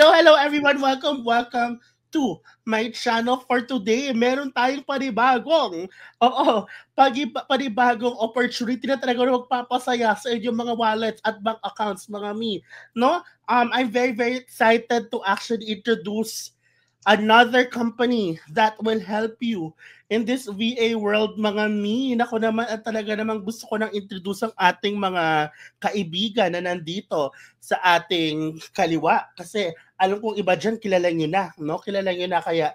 Hello everyone. Welcome to my channel for today. Meron tayong panibagong opportunity na talaga magpapasaya sa inyong mga wallets at bank accounts, mga mi. No? I'm very excited to actually introduce another company that will help you in this VA world, mga mi. Nako naman, at talaga namang gusto ko nang introduce ang ating mga kaibigan na nandito sa ating kaliwa. Kasi alam kong iba dyan, kilala nyo na. No? Kilala nyo na, kaya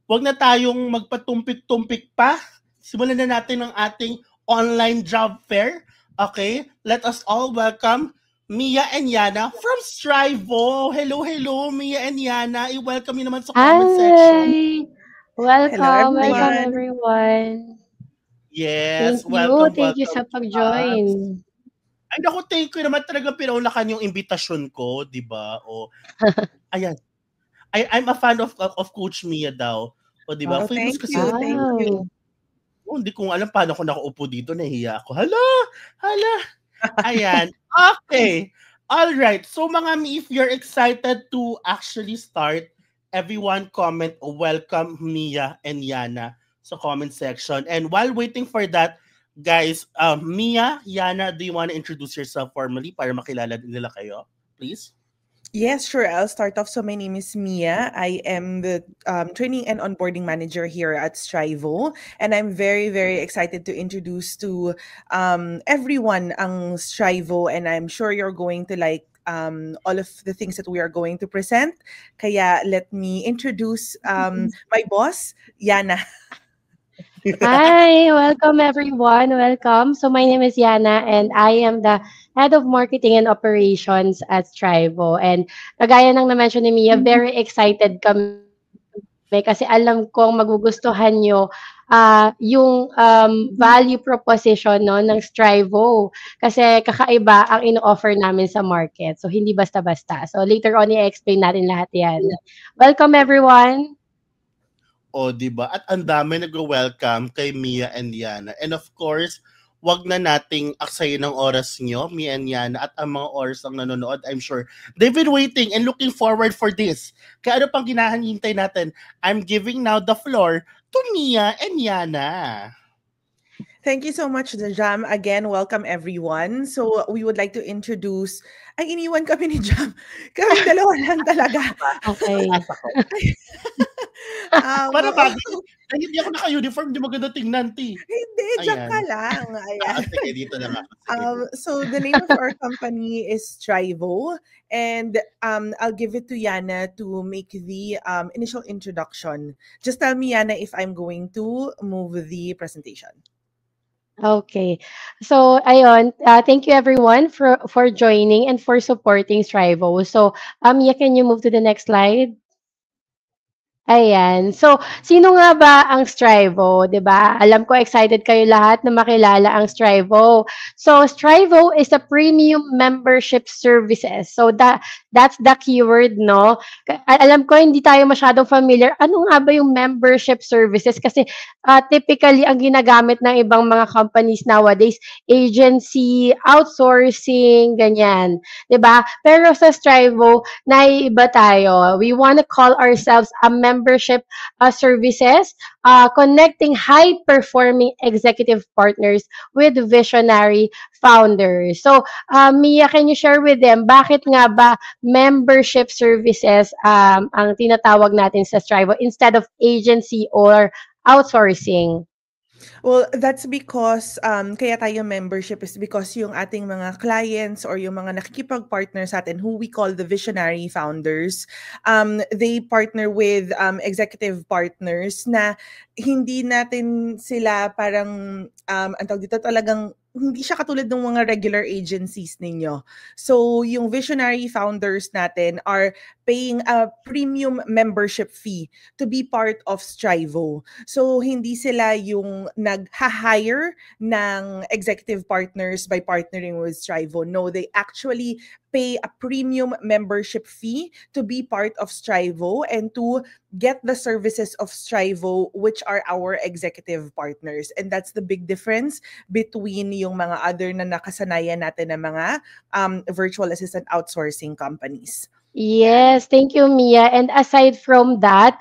wag na tayong magpatumpik-tumpik pa. Simulan na natin ang ating online job fair. Okay? Let us all welcome Mia and Yana from Strivo. Hello, Mia and Yana. I-welcome nyo naman sa comment section. Hi! Hello, Welcome everyone. everyone. Yes, Thank you welcome sa to us. pag-join. Ay, naku, thank you naman talaga pinaulakan yung imbitasyon ko, di ba? O, ayan. I'm a fan of Coach Mia daw. O, di ba? Oh, Famous thank kasi. you. Thank you. Oh, hindi ko alam paano ako nakaupo dito. Nahiya ako. Hala! Ayan. Okay. All right. So, mga mi, if you're excited to actually start, everyone comment welcome Mia and Yana sa comment section. And while waiting for that, guys, Mia, Yana, do you want to introduce yourself formally para makilala nila kayo? Please. Yes, sure. I'll start off. So my name is Mia. I am the training and onboarding manager here at Strivo, and I'm very excited to introduce to everyone ang Strivo, and I'm sure you're going to like all of the things that we are going to present. Kaya let me introduce my boss, Yana. Hi! Welcome everyone. Welcome. So my name is Yana and I am the Head of Marketing and Operations at Strivo. And kagaya ng na-mention ni Mia, very excited kami kasi alam kong magugustuhan nyo yung value proposition no, ng Strivo. Kasi kakaiba ang ino-offer namin sa market. So hindi basta-basta. So later on, i-explain natin lahat yan. Welcome everyone! O, di ba? At ang dami nag-welcome kay Mia and Yana. And of course, wag na nating aksayin ng oras nyo, Mia and Yana, at ang mga oras ang nanonood. I'm sure they've been waiting and looking forward for this. Kaya ano pang hinahintay natin? I'm giving now the floor to Mia and Yana. Thank you so much, Jam. Again, welcome everyone. So we would like to introduce, ay iniwan kami ni Jam. Kaming dalawa lang talaga. Okay. Para bagay, hindi ako naka-uniform, di maganda tingnan, ti. Hindi, Jack ka lang. Ayan. Sige, dito na nga. So the name of our company is Strivo, and I'll give it to Yana to make the initial introduction. Just tell me, Yana, if I'm going to move the presentation. Okay. So, ayun, thank you everyone for joining and for supporting Strivo. So, Mia, can you move to the next slide? Ayan. So, sino nga ba ang Strivo, 'di ba? Alam ko excited kayo lahat na makilala ang Strivo. So, Strivo is a premium membership services. So, that's the keyword, no? Alam ko hindi tayo masyadong familiar. Ano nga ba yung membership services? Kasi typically ang ginagamit ng ibang mga companies nowadays, agency, outsourcing, ganyan, 'di ba? Pero sa Strivo, naiiba tayo. We want to call ourselves a membership services, connecting high-performing executive partners with visionary founders. So, Mia, can you share with them, bakit nga ba membership services ang tinatawag natin sa Strivo instead of agency or outsourcing? Well, that's because kaya tayo membership is because yung ating mga clients or yung mga nakikipag-partner sa atin who we call the visionary founders, they partner with executive partners na hindi natin sila parang ang tawag dito talagang hindi siya katulad ng mga regular agencies ninyo. So, yung visionary founders natin are paying a premium membership fee to be part of Strivo. So, hindi sila yung nag-hire ng executive partners by partnering with Strivo. No, they actually pay a premium membership fee to be part of Strivo and to get the services of Strivo, which are our executive partners. And that's the big difference between yung mga other na nakasanayan natin na mga virtual assistant outsourcing companies. Yes, thank you, Mia. And aside from that,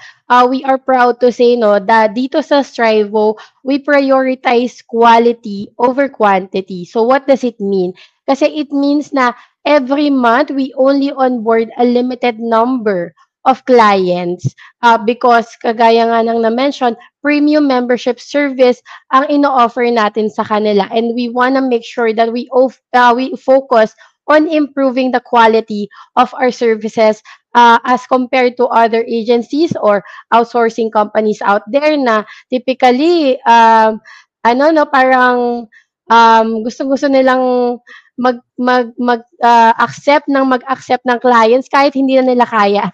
we are proud to say no that dito sa Strivo, we prioritize quality over quantity. So what does it mean? Kasi it means na every month we only onboard a limited number of clients because kagaya nga nang na-mention, premium membership service ang ino-offer natin sa kanila, and we wanna make sure that we focus on improving the quality of our services as compared to other agencies or outsourcing companies out there na typically ano no parang gusto-gusto nilang accept ng clients kahit hindi na nila kaya.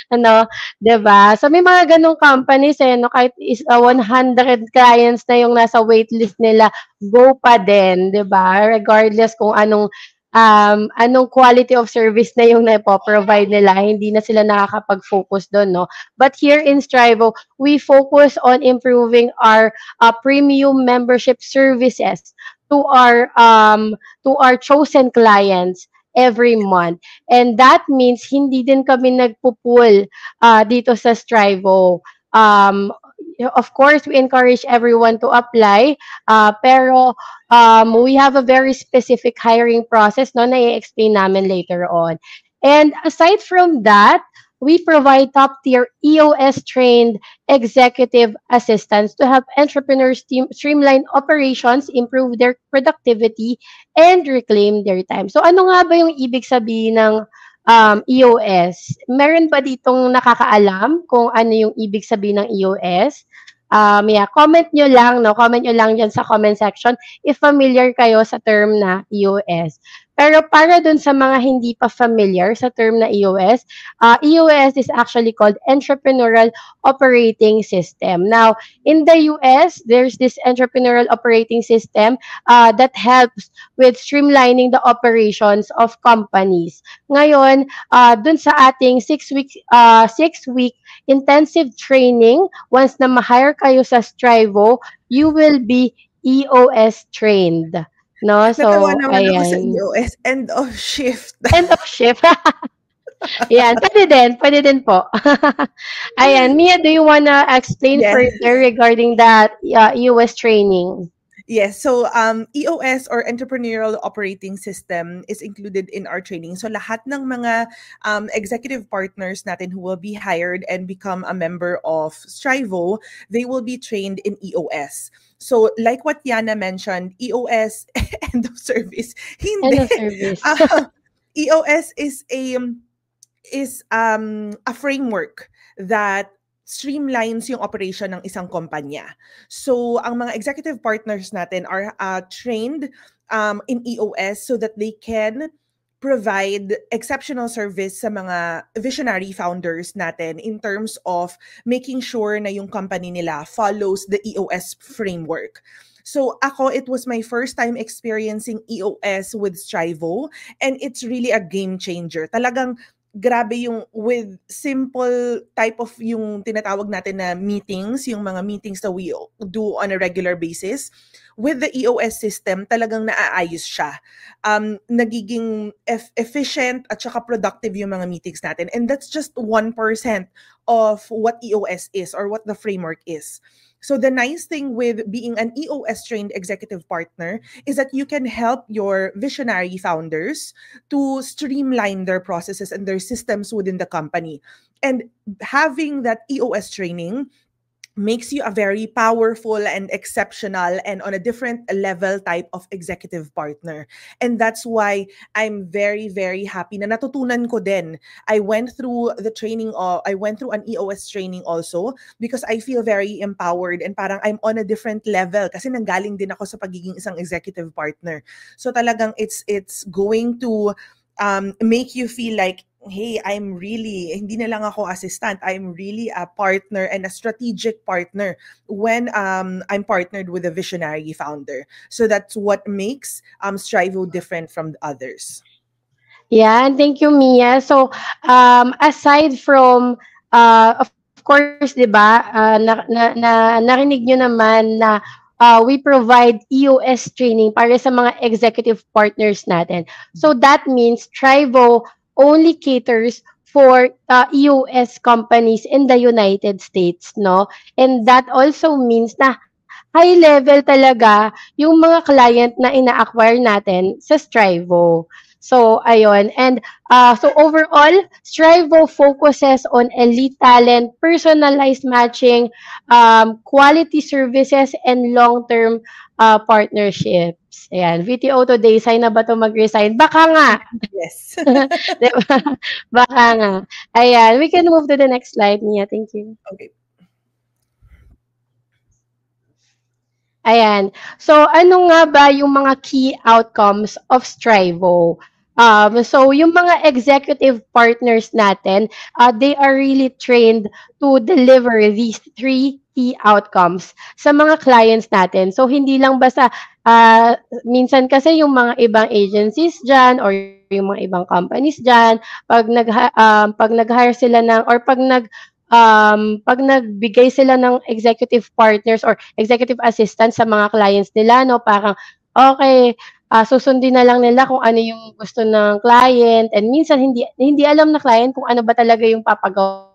Ano, 'di ba? So may mga ganong companies no kahit 100 clients na yung nasa waitlist nila, go pa din, 'di ba? Regardless kung anong quality of service na yung naipo-provide nila, hindi na sila nakakapag-focus doon, no? But here in Strivo, we focus on improving our premium membership services to our chosen clients every month. And that means hindi din kami nagpo-pull dito sa Strivo. Of course, we encourage everyone to apply, pero we have a very specific hiring process no, na i-explain namin later on. And aside from that, we provide top-tier EOS-trained executive assistants to help entrepreneurs streamline operations, improve their productivity, and reclaim their time. So ano nga ba yung ibig sabihin ng EOS? Meron ba ditong nakakaalam kung ano yung ibig sabihin ng EOS? Yeah, comment nyo lang dyan sa comment section if familiar kayo sa term na EOS. Pero para dun sa mga hindi pa familiar sa term na EOS, EOS is actually called Entrepreneurial Operating System. Now, in the US, there's this Entrepreneurial Operating System that helps with streamlining the operations of companies. Ngayon, dun sa ating 6-week intensive training, once na ma-hire kayo sa Strivo, you will be EOS trained. No? Natawa So, naman ako sa ayan. EOS, end of shift. End of shift. Ayan, pwede din po. Ayan, Mia, do you wanna explain Yes. further regarding that EOS training? Yes, so EOS or Entrepreneurial Operating System is included in our training. So lahat ng mga executive partners natin who will be hired and become a member of Strivo, they will be trained in EOS. So like what Yana mentioned, EOS, end of service, End hindi. of service. EOS is a framework that streamlines yung operation ng isang kumpanya. So, ang mga executive partners natin are trained in EOS so that they can provide exceptional service sa mga visionary founders natin in terms of making sure na yung company nila follows the EOS framework. So ako, it was my first time experiencing EOS with Strivo, and it's really a game changer. Talagang grabe yung with simple type of yung tinatawag natin na meetings, yung mga meetings that we do on a regular basis. With the EOS system, talagang naaayos siya. Nagiging efficient at saka productive yung mga meetings natin. And that's just 1% of what EOS is or what the framework is. So the nice thing with being an EOS trained executive partner is that you can help your visionary founders to streamline their processes and their systems within the company. And having that EOS training makes you a very powerful and exceptional and on a different level type of executive partner. And that's why I'm very, very happy na natutunan ko din. I went through the training, I went through an EOS training also because I feel very empowered and parang I'm on a different level kasi nanggaling din ako sa pagiging isang executive partner. So talagang it's going to make you feel like, hey, hindi na lang ako assistant. I'm really a partner and a strategic partner when I'm partnered with a visionary founder. So that's what makes Strivo different from the others. Yeah, and thank you, Mia. So, aside from, of course, di ba, narinig nyo naman na we provide EOS training para sa mga executive partners natin. So, that means Trivo only caters for US companies in the United States, no? And that also means na high level talaga yung mga client na ina-acquire natin sa Strivo. So, ayun. And so overall, Strivo focuses on elite talent, personalized matching, quality services, and long-term partnerships. Ayan. VTO today, sign na ba ito mag-resign? Baka nga. Yes. Diba? Baka nga. Ayan. We can move to the next slide, Mia. Thank you. Okay. Ayan. So, ano nga ba yung mga key outcomes of Strivo? So, yung mga executive partners natin, they are really trained to deliver these 3 key outcomes sa mga clients natin. So, hindi lang basta, minsan kasi yung mga ibang agencies dyan or yung mga ibang companies dyan, pag nag-hire sila ng, or pag nagbigay sila ng executive partners or executive assistants sa mga clients nila, no, parang, okay, susundin na lang nila kung ano yung gusto ng client, and minsan hindi alam na client kung ano ba talaga yung papagawa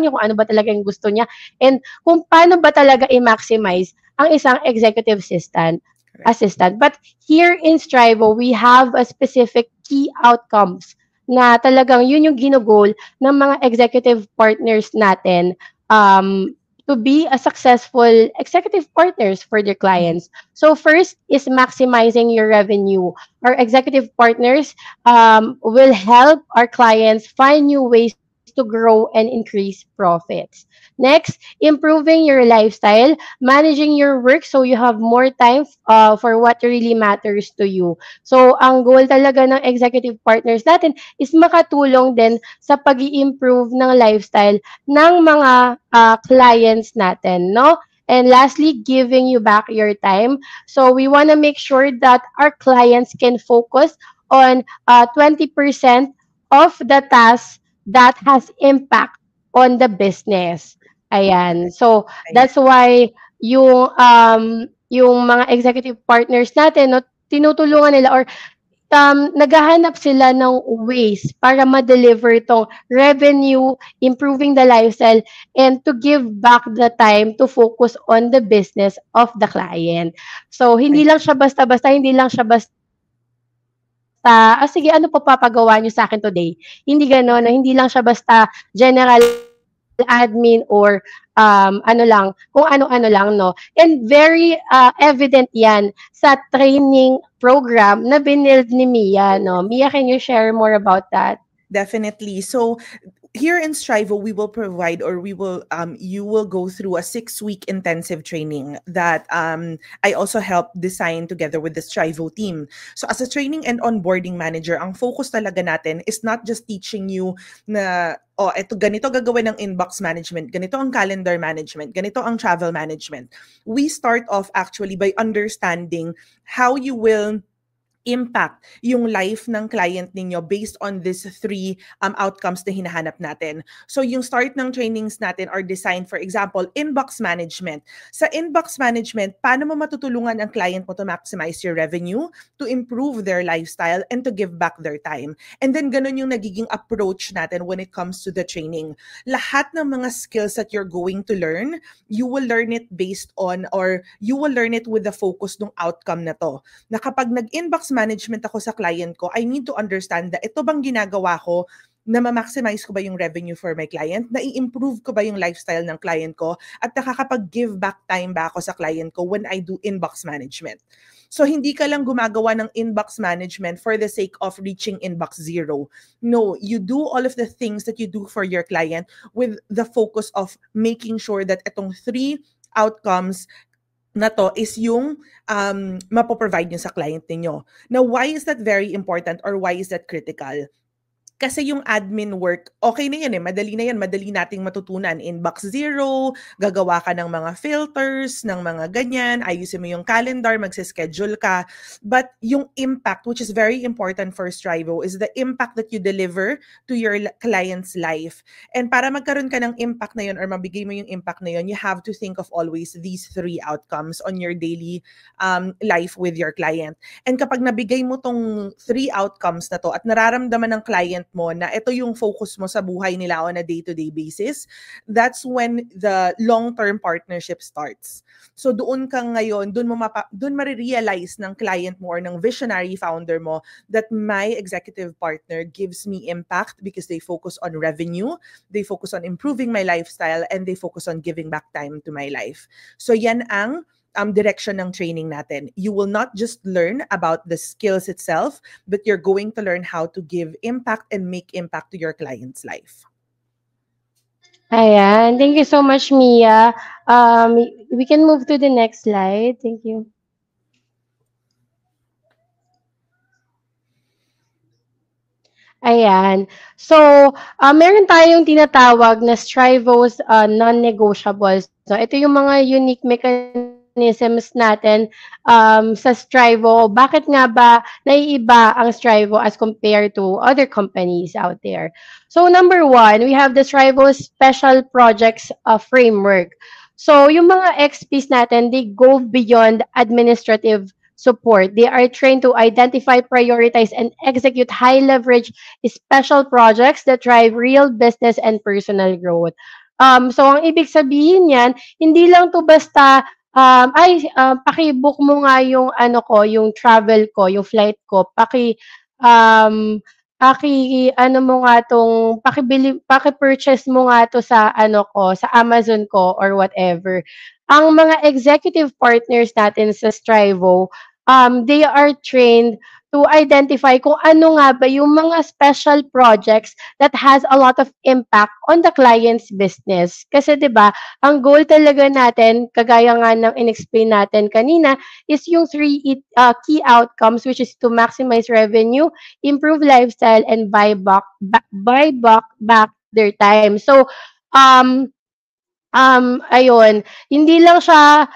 niya, kung ano ba talaga yung gusto niya, and kung paano ba talaga i-maximize ang isang executive assistant. But here in Strivo, we have a specific key outcomes na talagang yun yung ginugol ng mga executive partners natin to be a successful executive partners for their clients. So first is maximizing your revenue. Our executive partners will help our clients find new ways to grow and increase profits. Next, improving your lifestyle, managing your work so you have more time for what really matters to you. So, ang goal talaga ng executive partners natin is makatulong din sa pag-i-improve ng lifestyle ng mga clients natin, no? And lastly, giving you back your time. So, we want to make sure that our clients can focus on 20% of the tasks that has impact on the business. Ayan. So, that's why yung mga executive partners natin, no, tinutulungan nila or naghahanap sila ng ways para ma-deliver itong revenue, improving the lifestyle, and to give back the time to focus on the business of the client. So, hindi lang siya basta-basta, sige, ano pa papagawa niyo sa akin today? Hindi gano'n, no? Hindi lang siya basta general admin or ano lang, kung ano-ano lang, no? And very evident yan sa training program na binild ni Mia, no? Mia, can you share more about that? Definitely. So here in Strivo, we will provide, or you will go through a 6-week intensive training that I also helped design together with the Strivo team. So as a training and onboarding manager, ang focus talaga natin is not just teaching you na, eto ganito gagawin ng inbox management, ganito ang calendar management, ganito ang travel management. We start off actually by understanding how you will impact yung life ng client ninyo based on these 3 outcomes na hinahanap natin. So yung start ng trainings natin are designed, for example, inbox management. Sa inbox management, paano mo matutulungan ang client mo to maximize your revenue, to improve their lifestyle, and to give back their time. And then ganun yung nagiging approach natin when it comes to the training. Lahat ng mga skills that you're going to learn, you will learn it based on, or you will learn it with the focus ng outcome na to. Na kapag nag-inbox management ako sa client ko, I need to understand that ito bang ginagawa ko na ma-maximize ko ba yung revenue for my client, na i-improve ko ba yung lifestyle ng client ko, at nakakapag-give back time ba ako sa client ko when I do inbox management. So hindi ka lang gumagawa ng inbox management for the sake of reaching inbox zero. No, you do all of the things that you do for your client with the focus of making sure that itong 3 outcomes na to is yung mapoprovide nyo sa client ninyo. Now, why is that very important, or why is that critical? Kasi yung admin work, okay na yan eh. Madali na yan. Madali nating matutunan. Inbox zero, gagawa ka ng mga filters, ng mga ganyan, ayusin mo yung calendar, magsischedule ka. But yung impact, which is very important for Strivo, is the impact that you deliver to your client's life. And para magkaroon ka ng impact na yun or mabigay mo yung impact na yun, you have to think of always these 3 outcomes on your daily life with your client. And kapag nabigay mo tong 3 outcomes na to at nararamdaman ng client mo na ito yung focus mo sa buhay nila on a day-to-day basis, that's when the long-term partnership starts. So doon ka ngayon, doon marirealize ng client mo or ng visionary founder mo that my executive partner gives me impact because they focus on revenue, they focus on improving my lifestyle, and they focus on giving back time to my life. So yan ang direction ng training natin. You will not just learn about the skills itself, but you're going to learn how to give impact and make impact to your client's life. Ayan. Thank you so much, Mia. We can move to the next slide. Thank you. Ayan. So, meron tayong tinatawag na Strivo's non-negotiables. So, ito yung mga unique mechanisms natin sa Strivo. Bakit nga ba naiiba ang Strivo as compared to other companies out there? So, number 1, we have the Strivo Special Projects Framework. So, yung mga XPs natin, they go beyond administrative support. They are trained to identify, prioritize, and execute high-leverage special projects that drive real business and personal growth. So, ang ibig sabihin yan, hindi lang to basta, paki-book mo nga yung, yung travel ko, yung flight ko, paki-purchase mo nga to sa, sa Amazon ko or whatever. Ang mga executive partners natin sa Strivo, they are trained to identify kung ano nga ba yung mga special projects that has a lot of impact on the client's business. Kasi 'di ba, ang goal talaga natin, kagaya nga ng inexplain natin kanina, is yung 3 key outcomes, which is to maximize revenue, improve lifestyle, and buy back their time. So, ayun, hindi lang siya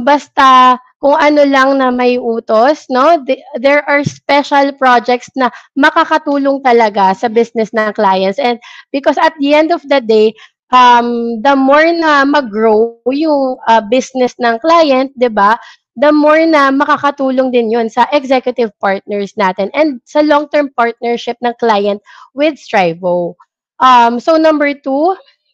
basta kung ano lang na may utos, no? There are special projects na makakatulong talaga sa business ng clients. And because at the end of the day, the more na mag-grow yung business ng client, 'di ba? The more na makakatulong din yun sa executive partners natin and sa long-term partnership ng client with Strivo. So number 2,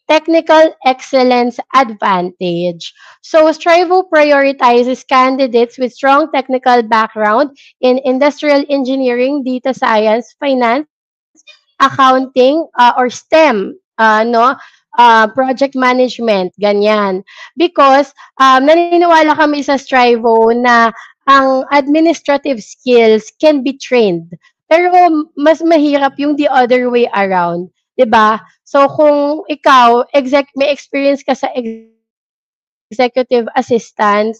technical excellence advantage. So Strivo prioritizes candidates with strong technical background in industrial engineering, data science, finance, accounting, or STEM, no? Project management, ganyan. Because naniniwala kami sa Strivo na ang administrative skills can be trained. Pero mas mahirap yung the other way around. 'Di ba? So kung ikaw may experience ka sa executive assistance,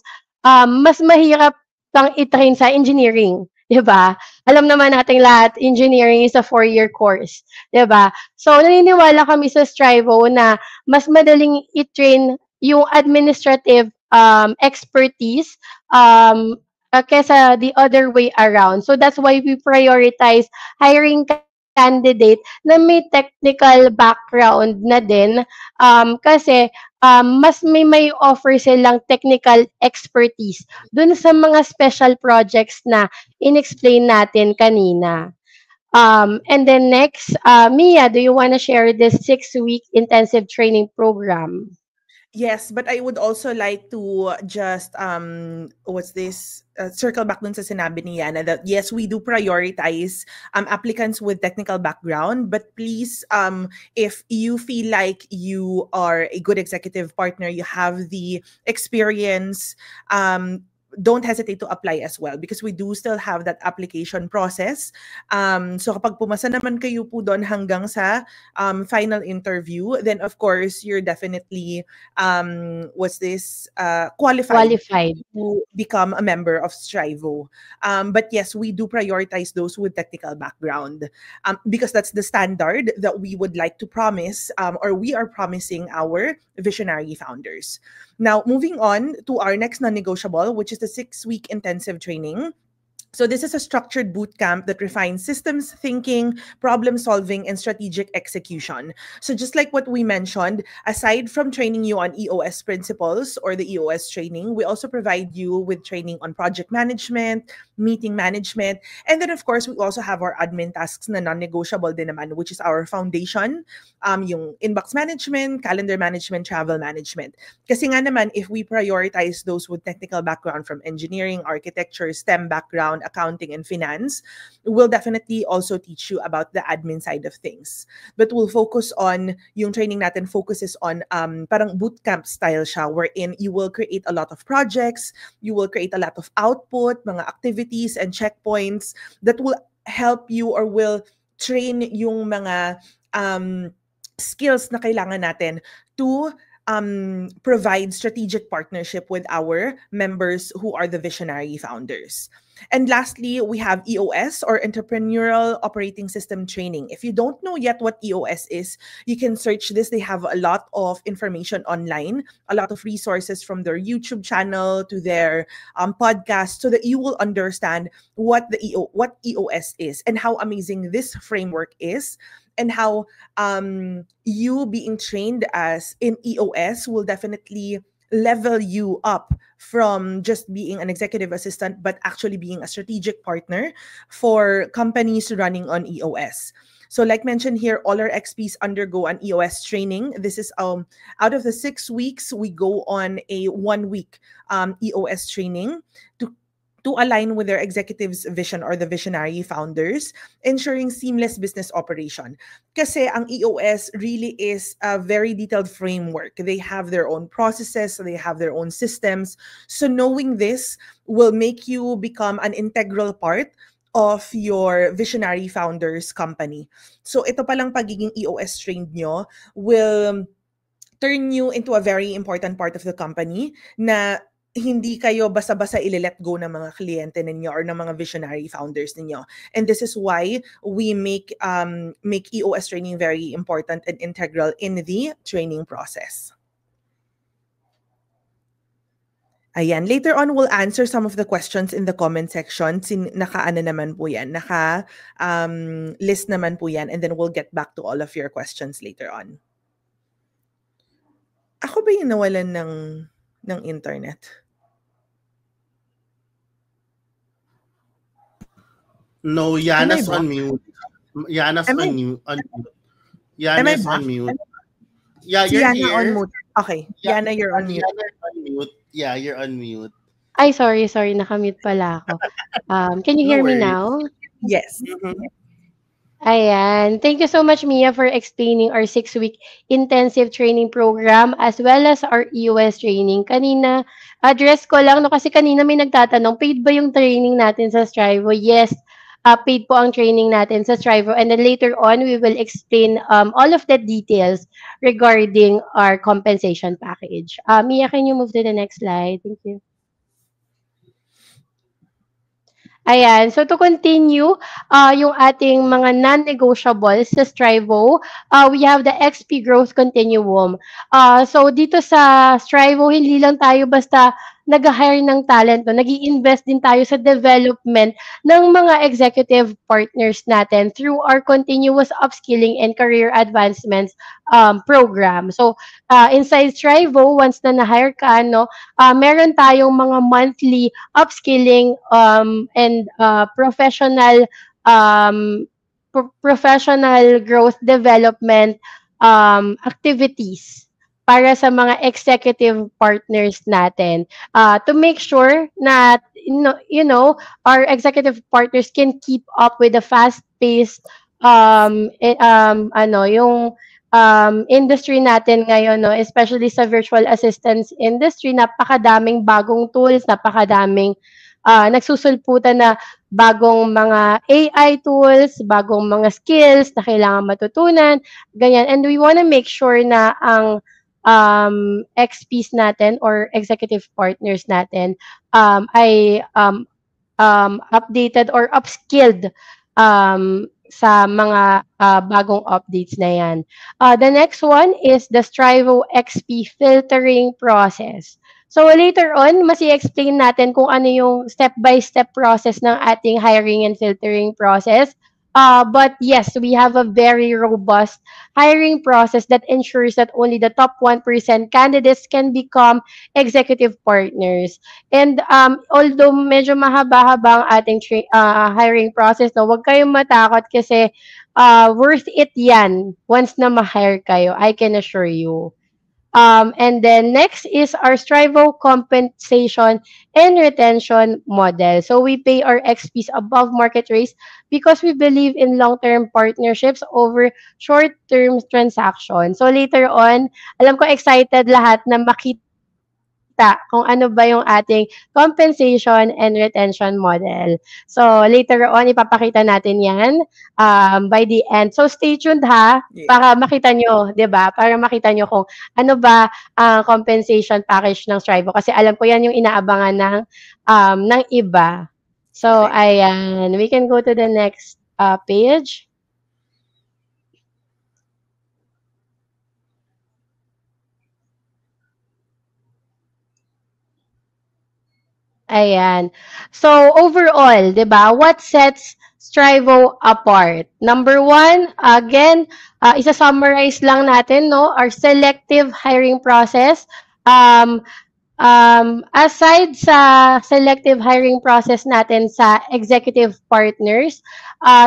mas mahirap kang i-train sa engineering, 'di ba? Alam naman nating lahat, engineering is a 4-year course, 'di ba? So naniniwala kami sa Strivo na mas madaling i-train yung administrative expertise kesa the other way around. So that's why we prioritize hiring candidate na may technical background na din kasi mas may offer silang technical expertise dun sa mga special projects na inexplain natin kanina. And then next, Mia, do you want to share this 6-week intensive training program? Yes, but I would also like to just circle back dun sa sinabi ni Yana that yes, we do prioritize applicants with technical background, but please, if you feel like you are a good executive partner, you have the experience, don't hesitate to apply as well because we do still have that application process. So kapag pumasa naman kayo po doon hanggang sa final interview, then of course you're definitely qualified to become a member of Strivo. But yes, we do prioritize those with technical background because that's the standard that we would like to promise, or we are promising our visionary founders. Now, moving on to our next non-negotiable, which is the 6-week intensive training. So this is a structured boot camp that refines systems thinking, problem solving, and strategic execution. So just like what we mentioned, aside from training you on EOS principles or the EOS training, we also provide you with training on project management, meeting management, and then of course we also have our admin tasks na non-negotiable din naman, which is our foundation, yung inbox management, calendar management, travel management. Kasi nga naman, if we prioritize those with technical background from engineering, architecture, STEM background, accounting, and finance, we'll definitely also teach you about the admin side of things. But we'll focus on, yung training natin focuses on parang bootcamp style siya, wherein you will create a lot of projects, you will create a lot of output, mga activities and checkpoints that will help you or will train yung mga skills na kailangan natin to provide strategic partnership with our members who are the visionary founders. And lastly, we have EOS, or Entrepreneurial Operating System Training. If you don't know yet what EOS is, you can search this. They have a lot of information online, a lot of resources from their YouTube channel to their podcast, so that you will understand what EOS is and how amazing this framework is, and how you being trained as in EOS will definitely level you up from just being an executive assistant, but actually being a strategic partner for companies running on EOS. So like mentioned here, all our XPs undergo an EOS training. This is out of the 6 weeks, we go on a 1-week EOS training to align with their executive's vision or the visionary founders, ensuring seamless business operation. Kasi ang EOS really is a very detailed framework. They have their own processes, they have their own systems. So knowing this will make you become an integral part of your visionary founders company. So ito palang pagiging EOS trained nyo will turn you into a very important part of the company na hindi kayo basta-basta ile-let go ng mga kliyente ninyo or ng mga visionary founders ninyo. And this is why we make EOS training very important and integral in the training process. Ayan. Later on, we'll answer some of the questions in the comment section. Naka-ano naman po yan. Naka-list naman po yan. And then we'll get back to all of your questions later on. Ako ba yung nawalan ng internet? No, Yana's on mute. Yana's on mute. Yana's on mute. Yeah, you're Yana here. on mute. Okay. Yana, you're on mute. Yana's on mute. Yeah, you're on mute. Ay, sorry. Nakamute pala ako. Can you hear me now? Yes. Ayan. Thank you so much, Mia, for explaining our 6-week intensive training program as well as our EOS training. Kanina, address ko lang, no, kasi kanina may nagtatanong, paid ba yung training natin sa Strivo? Yes, paid po ang training natin sa Strivo. And then later on, we will explain all of the details regarding our compensation package. Mia, can you move to the next slide? Thank you. Ayan. So to continue, yung ating mga non-negotiables sa Strivo, we have the XP Growth Continuum. So dito sa Strivo, hindi lang tayo basta nag-hire ng talent, no? Nag-i-invest din tayo sa development ng mga executive partners natin through our continuous upskilling and career advancements program. So inside Strivo, once na na-hire ka, no, meron tayong mga monthly upskilling and professional growth development activities para sa mga executive partners natin, to make sure na our executive partners can keep up with the fast-paced yung industry natin ngayon, no, especially sa virtual assistance industry, napakadaming bagong tools, napakadaming nagsusulputan na bagong mga AI tools, bagong mga skills na kailangan matutunan, ganyan. And we want to make sure na ang XPs natin or executive partners natin ay updated or upskilled sa mga bagong updates na yan. The next one is the Strivo XP filtering process. So later on, mas i-explain natin kung ano yung step-by-step process ng ating hiring and filtering process. But yes, we have a very robust hiring process that ensures that only the top 1% candidates can become executive partners. And although medyo mahaba-haba ang ating hiring process, no, huwag kayong matakot kasi worth it yan once na ma-hire kayo, I can assure you. And then next is our Strivo compensation and retention model. So we pay our XPs above market rates because we believe in long-term partnerships over short-term transactions. So later on, alam ko excited lahat na makita kung ano ba yung ating compensation and retention model. So later on, ipapakita natin yan by the end. So stay tuned ha, para makita nyo, di ba? Para makita nyo kung ano ba ang compensation package ng Strivo. Kasi alam ko yan yung inaabangan ng iba. So ayan, we can go to the next page. Ayan. So, overall, di ba, what sets Strivo apart? Number one, again, isa-summarize lang natin, no, our selective hiring process. Aside sa selective hiring process natin sa executive partners,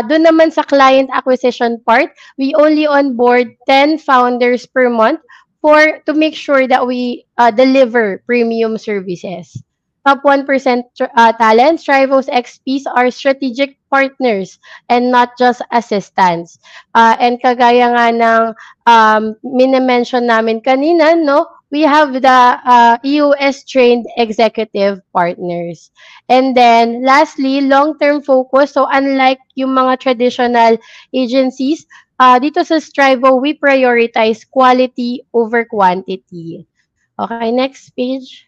doon naman sa client acquisition part, we only onboard 10 founders per month to make sure that we deliver premium services. Top 1% talent, Strivo's XPs are strategic partners and not just assistants. And kagaya nga ng minimension namin kanina, no, we have the EUS-trained executive partners. And then, lastly, long-term focus. So, unlike yung mga traditional agencies, dito sa Strivo, we prioritize quality over quantity. Okay, next page.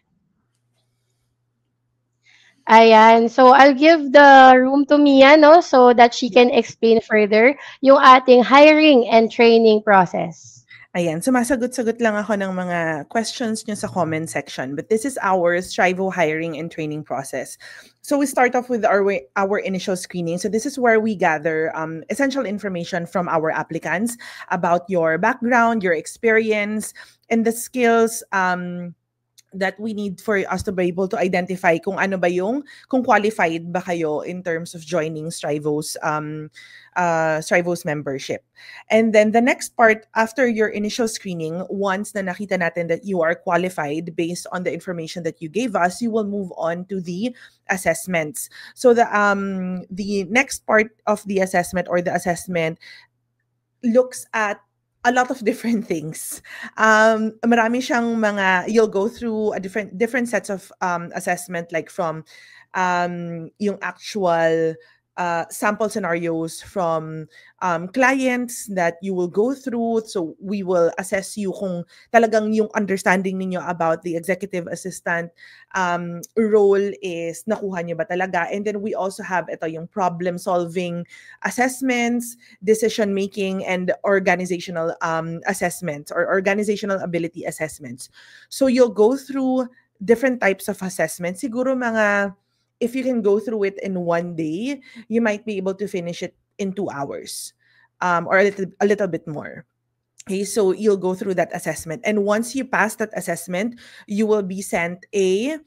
Ayan. So, I'll give the room to Mia, no, so that she can explain further yung ating hiring and training process. Ayan, sumasagot-sagot lang ako ng mga questions nyo sa comment section. But this is our Strivo hiring and training process. So we start off with our initial screening. So this is where we gather essential information from our applicants about your background, your experience, and the skills that we need for us to be able to identify kung ano ba kung qualified ba kayo in terms of joining Strivo's membership. And then the next part, after your initial screening, once na nakita natin that you are qualified based on the information that you gave us, you will move on to the assessments. So the next part of the assessment or the assessment looks at a lot of different things. Marami siyang you'll go through a different sets of assessment, like from yung actual sample scenarios from clients that you will go through. So we will assess you kung talagang yung understanding ninyo about the executive assistant role is nakuha niyo ba talaga. And then we also have ito yung problem solving assessments, decision making, and organizational assessments or organizational ability assessments. So you'll go through different types of assessments. Siguro if you can go through it in one day, you might be able to finish it in 2 hours, or a little bit more. Okay, so you'll go through that assessment. And once you pass that assessment, you will be sent a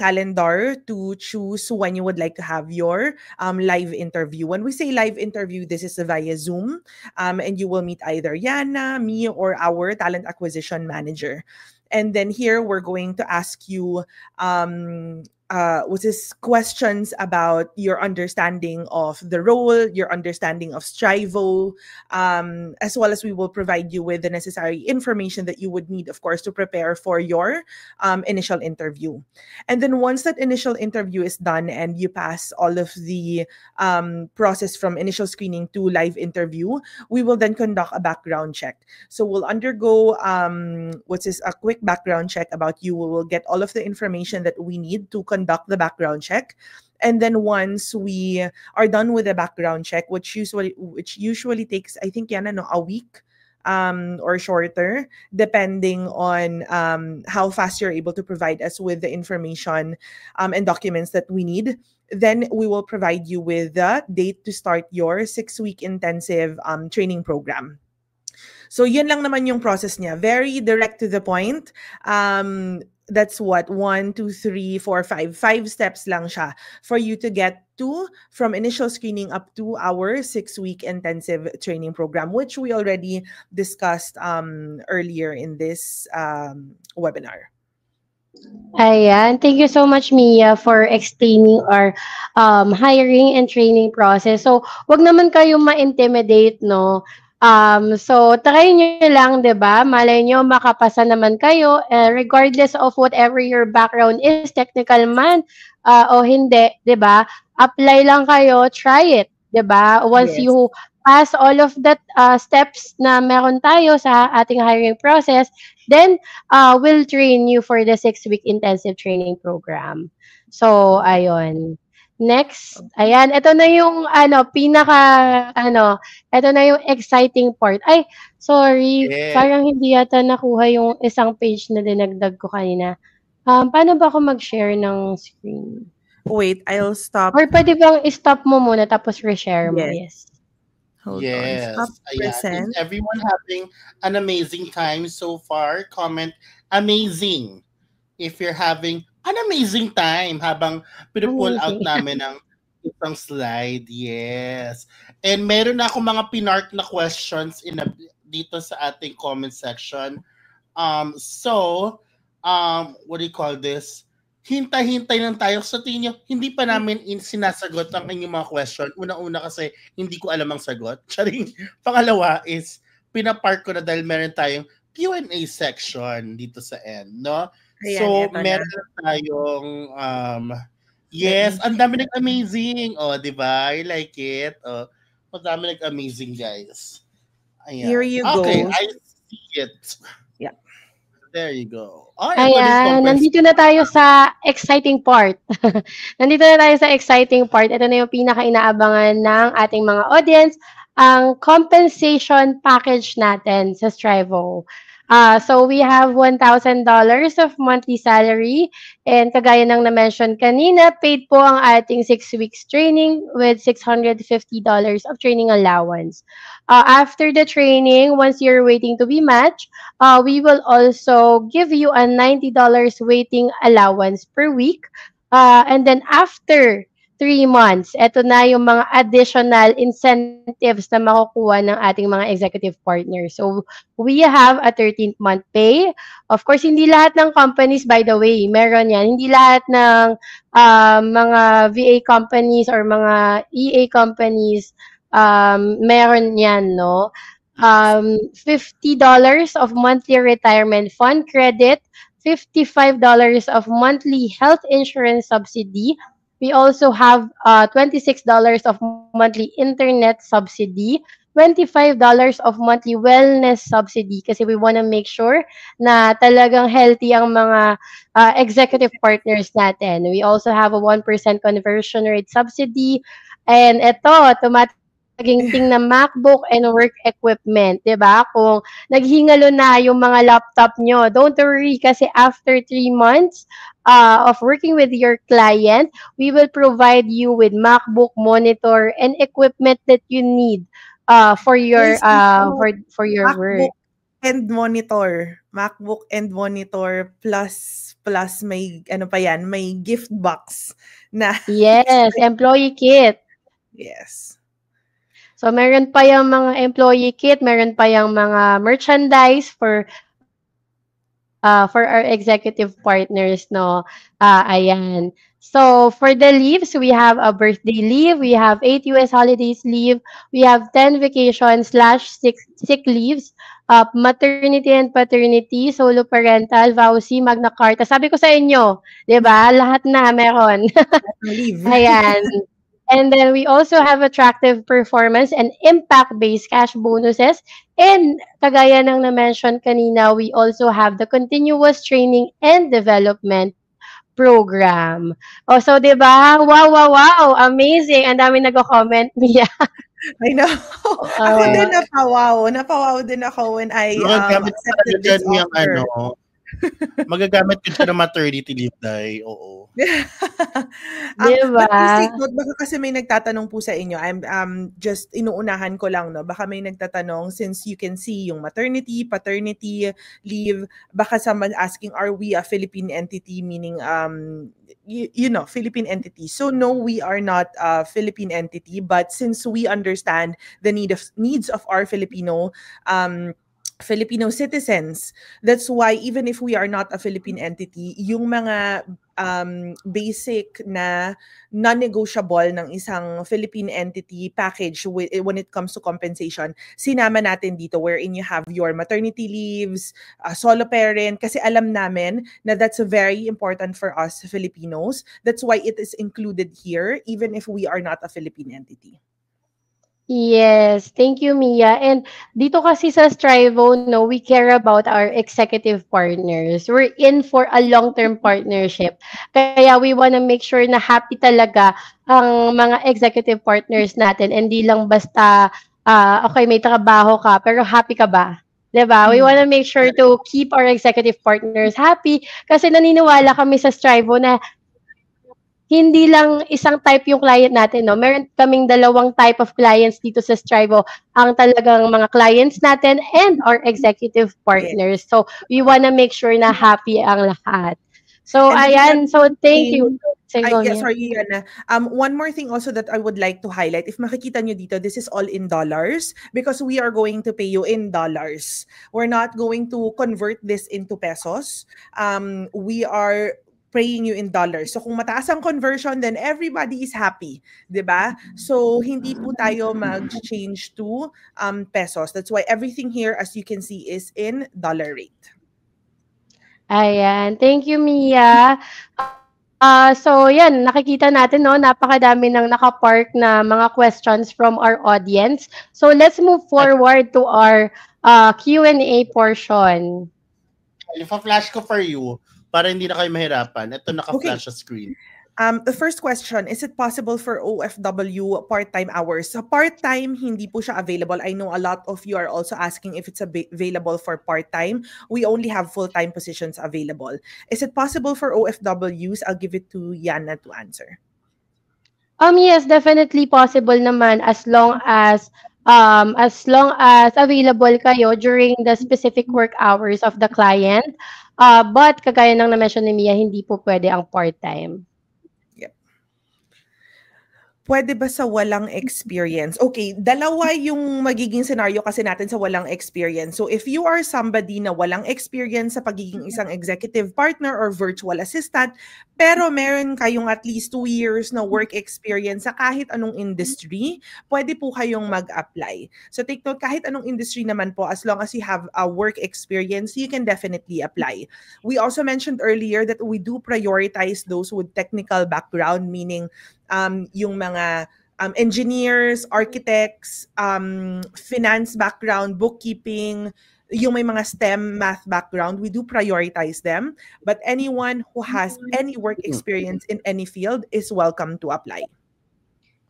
calendar to choose when you would like to have your live interview. When we say live interview, this is via Zoom, and you will meet either Yana, me, or our talent acquisition manager. And then here, we're going to ask you questions about your understanding of the role, your understanding of Strivo, as well as we will provide you with the necessary information that you would need, of course, to prepare for your initial interview. And then once that initial interview is done and you pass all of the process from initial screening to live interview, we will then conduct a background check. So we'll undergo a quick background check about you. We will get all of the information that we need to conduct the background check. And then once we are done with the background check, which usually takes, I think, a week or shorter, depending on how fast you're able to provide us with the information and documents that we need. Then we will provide you with the date to start your 6-week intensive training program. So yun lang naman yung process niya. Very direct to the point. That's what 1, 2, 3, 4, 5 steps lang siya for you to get to from initial screening up to our 6-week intensive training program, which we already discussed earlier in this webinar. Ayan. Thank you so much, Mia, for explaining our hiring and training process. So, wag naman kayo ma-intimidate, no? So, try nyo lang, di ba? Malay nyo, makapasa naman kayo, regardless of whatever your background is, technical man o hindi, di ba? Apply lang kayo, try it, di ba? Once Yes. you pass all of that steps na meron tayo sa ating hiring process, then we'll train you for the 6-week intensive training program. So, ayun. Next, ayan, ito na yung ito na yung exciting part. Ay, sorry, Yeah. parang hindi yata nakuha yung isang page na dinagdag ko kanina. Paano ba ako mag-share ng screen? Wait, I'll stop. Or pwede bang i-stop mo muna tapos reshare mo? Yes. Hold Yes. on. Stop Ayan. Is present. everyone having an amazing time so far? Comment amazing if you're having an amazing time habang pinupull out Amazing. namin ng isang slide. Yes. And meron na ako mga pinark na questions dito sa ating comment section. What do you call this? Hintay-hintay lang tayo. Sa tingin nyo, hindi pa namin sinasagot ang inyong mga question. Una-una kasi hindi ko alam ang sagot. Charing. Pangalawa is, pinapark ko na dahil meron tayong Q&A section dito sa end, no? Ayan, So, eto na. meron tayong, yes, ang dami nag-amazing. Oh, di ba? I like it. Oh, ang dami nag-amazing, guys. Ayan. Here you Okay, go. I see it. Yeah. There you go. Oh, ito Ayan, nandito na tayo sa exciting part. Nandito na tayo sa exciting part. Ito na yung pinaka-inaabangan ng ating mga audience, ang compensation package natin sa Strivo. So we have $1,000 of monthly salary, and kagaya ng na-mention kanina, paid po ang ating 6 weeks training with $650 of training allowance. After the training, once you're waiting to be matched, we will also give you a $90 waiting allowance per week. And then after 3 months, eto na yung mga additional incentives na makukuha ng ating mga executive partners. So, we have a 13th month pay. Of course, hindi lahat ng companies, by the way, meron yan. Hindi lahat ng mga VA companies or mga EA companies meron yan, no? $50 of monthly retirement fund credit, $55 of monthly health insurance subsidy. We also have $26 of monthly internet subsidy, $25 of monthly wellness subsidy kasi we want to make sure na talagang healthy ang mga executive partners natin. We also have a 1% conversion rate subsidy. And ito, tumaginting na MacBook and work equipment, 'di ba? Kung naghingalo na yung mga laptop nyo, don't worry kasi after 3 months of working with your client, we will provide you with MacBook, monitor, and equipment that you need for your for your work. And monitor. MacBook and monitor plus may ano pa yan, may gift box na. Yes, employee kit. Yes. So meron pa yung mga employee kit, meron pa yung mga merchandise for for our executive partners, no? Ayan. So, for the leaves, we have a birthday leave, we have 8 US holidays leave, we have 10 vacation slash sick leaves, maternity and paternity, solo parental, VAUSI, Magna Carta. Sabi ko sa inyo, 'di ba? Lahat na meron. Leave. Ayan. And then we also have attractive performance and impact-based cash bonuses. And kagaya ng na-mention kanina, we also have the continuous training and development program. Oh, so 'di ba? Wow, wow, wow! Amazing. Ang dami nagko-comment. Yeah. I know. Ako din Uh, napawaw. Napawaw din ako when I Magagamit ko talaga accepted this dyan yung offer. magagamit ko dyan ng maternity leave, Day. Oo. 'Di But please ba? take note, baka kasi may nagtatanong po sa inyo. I'm just inuunahan ko lang, no. Baka may nagtatanong, since you can see yung maternity, paternity leave, baka someone asking, are we a Philippine entity? Meaning, you know, Philippine entity. So no, we are not a Philippine entity, but since we understand the needs of our Filipino citizens. That's why even if we are not a Philippine entity, yung mga basic na non-negotiable ng isang Philippine entity package when it comes to compensation, sinama natin dito, wherein you have your maternity leaves, solo parent, kasi alam namin na that's very important for us Filipinos. That's why it is included here even if we are not a Philippine entity. Yes, thank you, Mia. And dito kasi sa Strivo, no, we care about our executive partners. We're in for a long-term partnership. Kaya we wanna make sure na happy talaga ang mga executive partners natin. Hindi lang basta, okay, may trabaho ka, pero happy ka ba? 'Di ba? We wanna make sure to keep our executive partners happy kasi naniniwala kami sa Strivo na hindi lang isang type yung client natin, no? Meron kaming dalawang type of clients dito sa Strivo. Ang talagang mga clients natin and our executive partners. So, we wanna make sure na happy ang lahat. So, And ayan. So, thank you. Sige, yeah, Mia. sorry, Yana. One more thing also that I would like to highlight. If makikita nyo dito, this is all in dollars because we are going to pay you in dollars. We're not going to convert this into pesos. We are paying you in dollars. So kung mataas ang conversion, then everybody is happy, 'di ba? So hindi po tayo mag-change to pesos. That's why everything here, as you can see, is in dollar rate. Ayan. Thank you, Mia. So, yan, nakikita natin, no, napakadami ng nakapark na mga questions from our audience. So, let's move forward to our Q&A portion. Ipa-flash ko for you para hindi na kayo mahirapan. Ito naka-flash sa screen. The first question, is it possible for OFW part-time hours? Sa part-time, hindi po siya available. I know a lot of you are also asking if it's available for part-time. We only have full-time positions available. Is it possible for OFWs? I'll give it to Yana to answer. Yes, definitely possible naman as long as available kayo during the specific work hours of the client. But kagaya ng na-mention ni Mia, hindi po pwede ang part-time. Pwede ba sa walang experience? Okay, dalawa yung magiging scenario kasi natin sa walang experience. So if you are somebody na walang experience sa pagiging isang executive partner or virtual assistant, pero meron kayong at least 2 years na work experience sa kahit anong industry, pwede po kayong mag-apply. So take note, kahit anong industry naman po, as long as you have a work experience, you can definitely apply. We also mentioned earlier that we do prioritize those with technical background, meaning yung mga engineers, architects, finance background, bookkeeping, yung may mga STEM math background, we do prioritize them. But anyone who has any work experience in any field is welcome to apply.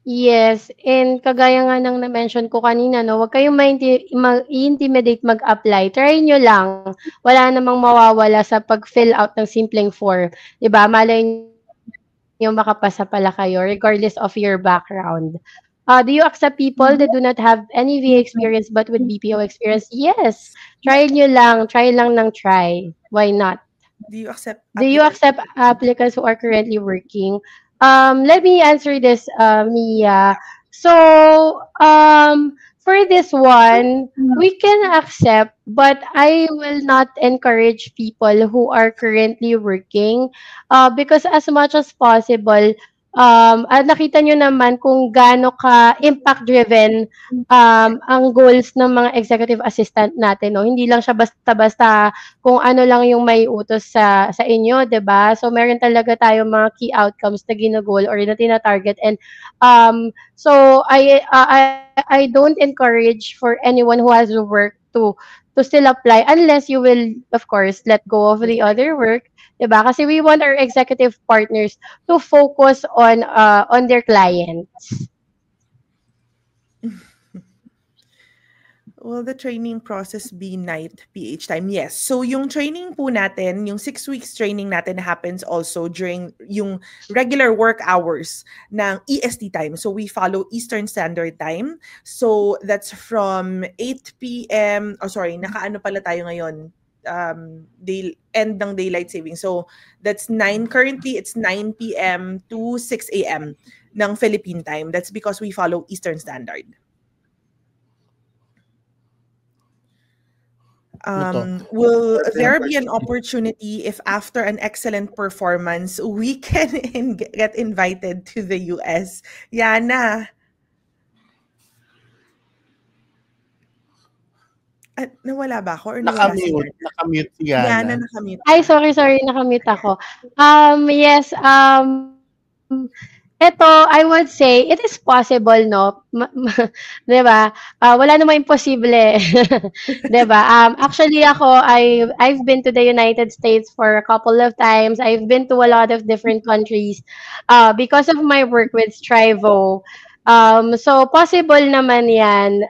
Yes, and kagaya nga ng na-mention ko kanina, no, huwag kayong ma-intimidate mag-apply. Try nyo lang. Wala namang mawawala sa pag-fill out ng simpleng form. 'Di ba? Malay nyo makapasa pala kayo regardless of your background. Do you accept people that do not have any VA experience but with BPO experience? Yes. Try nyo lang. Try lang ng try. Why not? Do you accept applicants who are currently working? Let me answer this, Mia. So, for this one, we can accept, but I will not encourage people who are currently working, because as much as possible, nakita nyo naman kung gaano ka impact-driven ang goals ng mga executive assistant natin, no? Hindi lang siya basta-basta kung ano lang yung may utos sa inyo, 'di ba? So meron talaga tayong mga key outcomes na gino-goal or na tina-target, and so I don't encourage for anyone who has work to still apply unless you will, of course, let go of the other work, 'di ba? Kasi we want our executive partners to focus on their clients. Will the training process be night PH time? Yes. So yung training po natin, yung 6 weeks training natin happens also during yung regular work hours ng EST time. So we follow Eastern Standard Time. So that's from 8 p.m. Oh, sorry, nakaano pala tayo ngayon? End ng daylight saving. So that's 9. Currently, it's 9 p.m. to 6 a.m. ng Philippine time. That's because we follow Eastern Standard. Will there be an opportunity if after an excellent performance we can get invited to the US? Yana. Nawala ba ako? Or Nakamute si Yana. Yana, nakamute. Ay, sorry, nakamute ako. Yes, ito, I would say, it is possible, no? Diba? Wala namang imposible. Diba? Actually, I've been to the United States for a couple of times. I've been to a lot of different countries because of my work with Strivo. So, possible naman yan.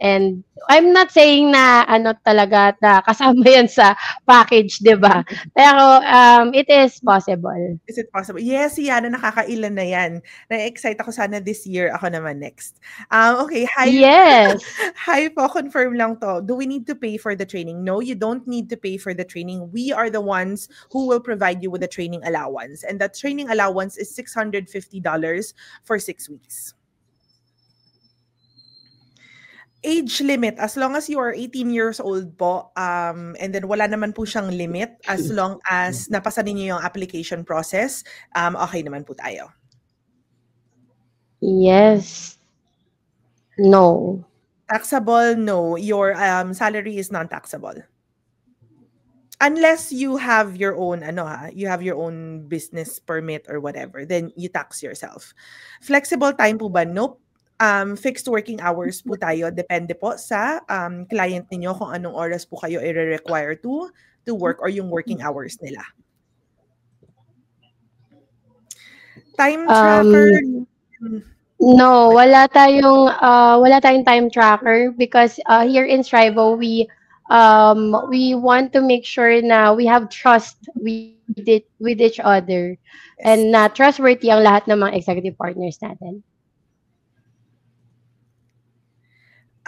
And I'm not saying na talaga na kasama yan sa package, di ba? Pero it is possible. Is it possible? Yes, Yana, nakakailan na yan. Na-excite ako, sana this year, ako naman next. Okay, hi. Yes. Hi po, confirm lang to. Do we need to pay for the training? No, you don't need to pay for the training. We are the ones who will provide you with the training allowance. And that training allowance is $650 for 6 weeks. Age limit, as long as you are 18 years old po, and then wala naman po siyang limit, as long as napasa ninyo yung application process, okay naman po tayo. Yes. No. Taxable, no. Your salary is non-taxable. Unless you have your own, you have your own business permit or whatever, then you tax yourself. Flexible time po ba? Nope. Fixed working hours po tayo. Depende po sa client ninyo kung anong oras po kayo i-require to work or yung working hours nila. Time tracker? No, wala tayong time tracker because here in Strivo we want to make sure na we have trust with each other, yes, and na trustworthy ang lahat ng mga executive partners natin.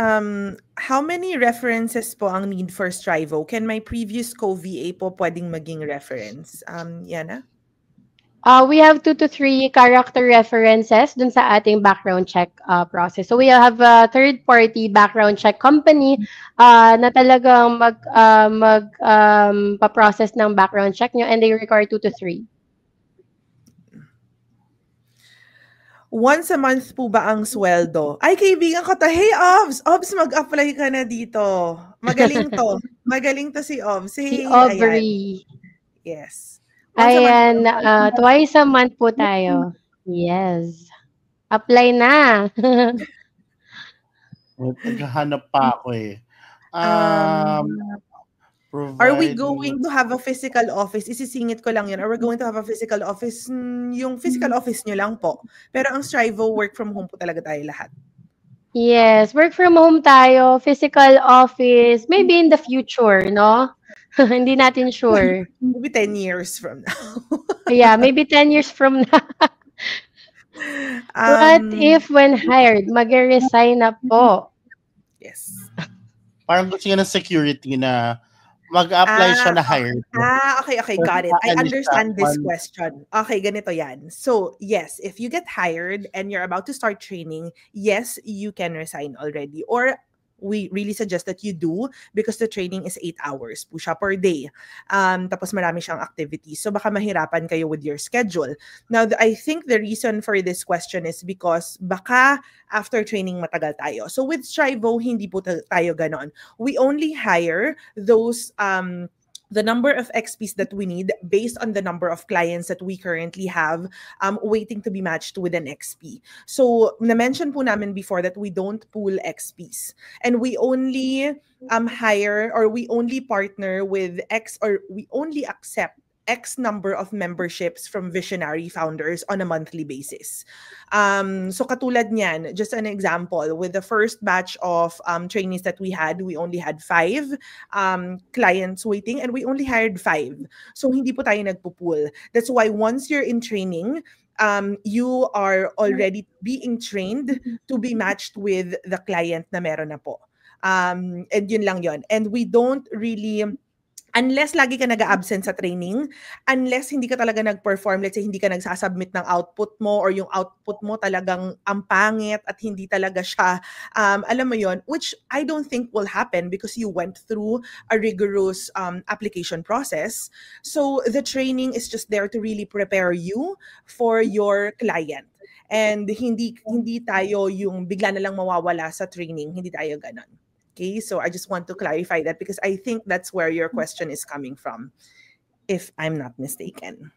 How many references po ang need for Strivo? Can my previous co-VA po pwedeng maging reference? Yana? We have 2 to 3 character references dun sa ating background check process. So we have a third-party background check company na talagang pa-process ng background check nyo, and they require 2 to 3. Once a month po ba ang sweldo? Ay, kaibigan ko to. Hey, Obs! Obs, mag-apply ka na dito. Magaling to. Magaling to si Obs. Si Aubrey. Ayan. Yes. Ayan, twice a month po tayo. Yes. Apply na. Naghahanap pa ako eh. Are we going to have a physical office? Isisingit ko lang yun. Are we going to have a physical office? Yung physical office nyo lang po. Pero ang Strivo, work from home po talaga tayo lahat. Yes, work from home tayo. Physical office. Maybe in the future, no? Hindi natin sure. Maybe 10 years from now. Yeah, maybe 10 years from now. What if when hired, mag-resign na po? Yes. Parang gusto niya ng security na Mag-apply siya Ah, na hired. okay, So, got it. I aalis siya understand this on question. Okay, ganito yan. So, yes, if you get hired and you're about to start training, yes, you can resign already. Or we really suggest that you do because the training is 8 hours po siya per day. Tapos marami siyang activities. So, baka mahirapan kayo with your schedule. Now, I think the reason for this question is because baka after training matagal tayo. So, with Strivo, hindi po tayo ganon. We only hire those the number of XPs that we need based on the number of clients that we currently have waiting to be matched with an XP. So, na-mention po namin before that we don't pool XPs. And we only hire or we only partner with X or we only accept X number of memberships from visionary founders on a monthly basis. So katulad niyan, just an example, with the first batch of trainees that we only had 5 clients waiting and we only hired 5. So hindi po tayo nagpo-pool. That's why once you're in training, you are already being trained to be matched with the client na meron na po. And yun lang yun. And we don't really unless lagi ka nag-absent sa training, unless hindi ka talaga nag-perform, let's say hindi ka nagsasubmit ng output mo or yung output mo talagang ang pangit at hindi talaga siya, alam mo yon, which I don't think will happen because you went through a rigorous application process. So the training is just there to really prepare you for your client. And hindi tayo yung bigla na lang mawawala sa training, hindi tayo ganon. Okay, so I just want to clarify that because I think that's where your question is coming from, if I'm not mistaken.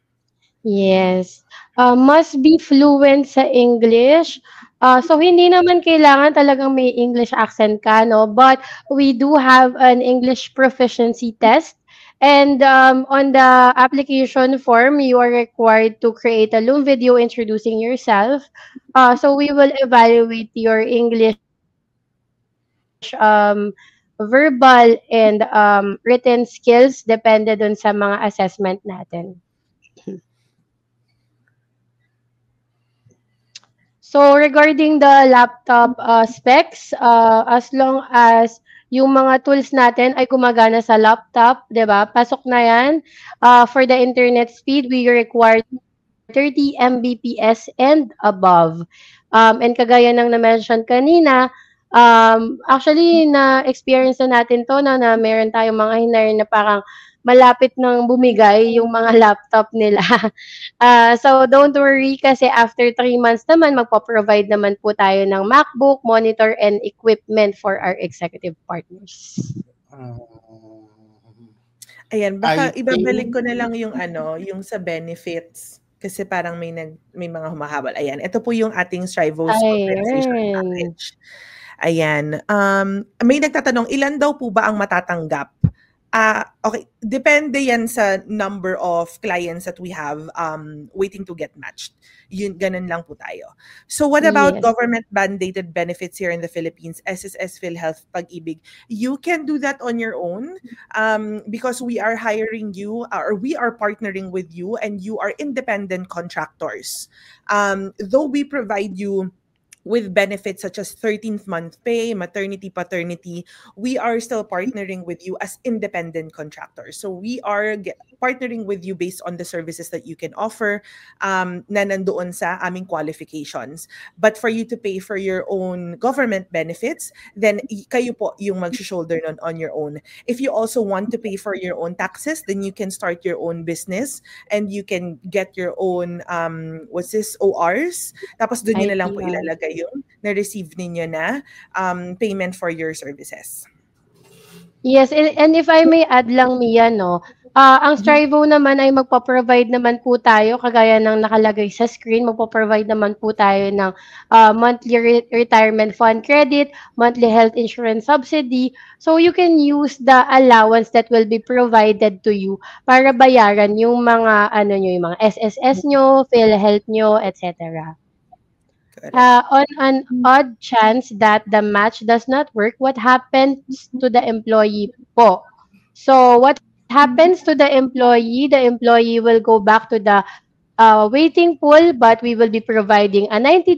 Yes. Must be fluent sa English. So, hindi naman kailangan talagang may English accent ka, no? But we do have an English proficiency test. And on the application form, you are required to create a long video introducing yourself. So, we will evaluate your English verbal and written skills depende dun sa mga assessment natin. So regarding the laptop specs, as long as yung mga tools natin ay gumagana sa laptop, 'di ba? Pasok na 'yan. For the internet speed, we require 30 Mbps and above. And kagaya ng na-mention kanina, actually na-experience na natin 'to na meron tayong mga hinire na parang malapit nang bumigay yung mga laptop nila. So don't worry kasi after 3 months naman magpo-provide naman po tayo ng MacBook, monitor, and equipment for our executive partners. Ayan, baka ibabalik ko na lang yung yung sa benefits kasi parang may mga humahabol. Ayan, ito po yung ating Strivo's compensation package. Ayan, may nagtatanong, ilan daw po ba ang matatanggap? Okay, depende yan sa number of clients that we have waiting to get matched. Yun, ganun lang po tayo. So what about government mandated benefits here in the Philippines, SSS, PhilHealth, Pag-ibig? You can do that on your own because we are hiring you or we are partnering with you and you are independent contractors. Though we provide you with benefits such as 13th month pay, maternity, paternity, we are still partnering with you as independent contractors. So we are partnering with you based on the services that you can offer na nandoon sa aming qualifications. But for you to pay for your own government benefits, then kayo po yung mag-shoulder nun on your own. If you also want to pay for your own taxes, then you can start your own business and you can get your own ORs. Tapos doon nyo na lang po ilalagay yung na-receive ninyo na payment for your services. Yes, and if I may add lang, Mia, no, ang Strivo naman ay magpo-provide naman po tayo, kagaya ng nakalagay sa screen, magpo-provide naman po tayo ng monthly retirement fund credit, monthly health insurance subsidy. So you can use the allowance that will be provided to you para bayaran yung mga yung mga SSS nyo, PhilHealth nyo, etc. On an odd chance that the match does not work, what happens to the employee po? So what happens to the employee? The employee will go back to the waiting pool, but we will be providing a $90